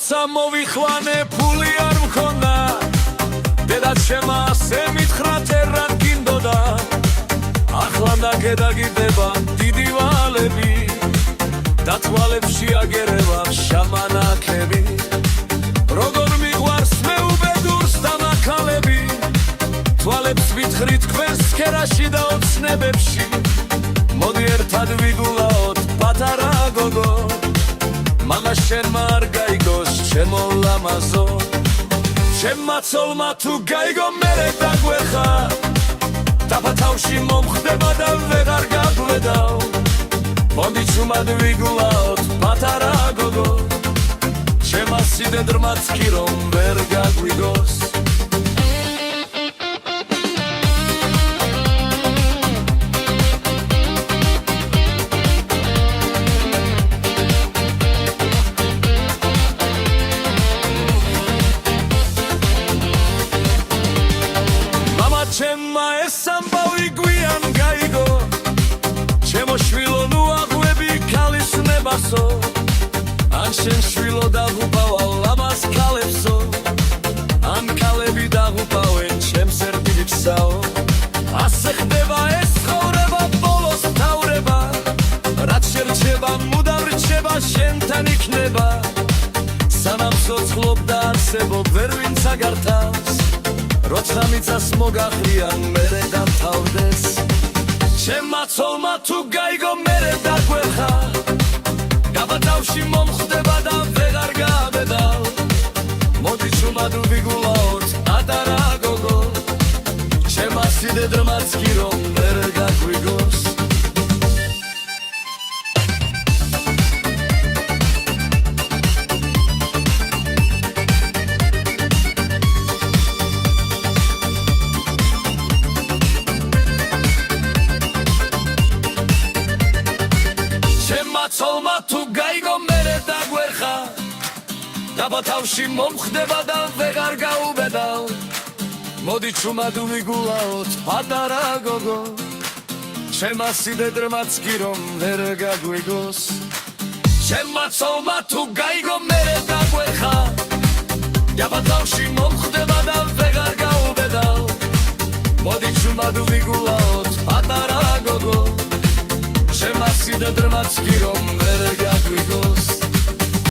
როცა მოვიხვანე ფული არ მქონდა დედა ჩემმა ასე მითხრა წერად გინდოდა ახლა დაგედაგიდება დიდი ვალები და თვალებში აგერევა შამანაკები როგორ მიყვარს მე უბედურს და მაქალები თვალებს ვითხრით თქვენს სქერაში და ოცნებებში მოდი ერთად ვიგულაოთ პატარა გოგო მამა შენმა არ გაიგოს ჩემო ლამაზო ჩემმა ცოლმა თუ გაიგო მერე დაგვეხა დაფათავში მომხდება და ვეღარ გაგვედავ მოდი ჩუმად ვიგულაოთ პატარა გოგო ჩემმა სიდედრმაც კი რომ ვერ გაგვიგოს ჩემმა ეს ამბავი გვიან გაიგო ჩემო შვილო ნუ აღვები ქალის ნებასო ან შენ შვილო დაღუპავა ლამაზ ქალებსო ან ქალები დაღუპავენ ჩემს ერთგიცაო ასე ხდება ეს ცხოვრება ბოლოს თავრება რაც შერჩება მუდამ რჩება შენთან იქნება სანამ სოცხლობ და არსებობ ვერ ვინც აგართავს როცა მიწას მოგახრიან მერე დამთავრდეს ჩემმა ცოლმა თუ გაიგო მერე დაგვეხა გაბატავში მომხდება და ვეღარ გავედავ მოდი ჩუმად ვიგულაოთ პატარა გოგო ჩემმა სიდედრმაც კი რომ ვერ გაგვიგოს ცოლმა თუ გაიგო მერე დაგვეხა დაბათავში მომხდება და ვეღარ გაუბედავ მოდი ჩუმად ვიგულაოთ პატარა გოგო ჩემმა სიდედრმაც კი რომ ვერ გაგვიგოს ჩემმა ცოლმა თუ გაიგო მერე დაგვეხა დაბათავში მომხდება და ვეღარ გაუბედავ მოდი ჩუმად ვიგულაოთ პატარა გოგო ჩემმა სიდედრმაც კი რომ ვერ გაგვიგოს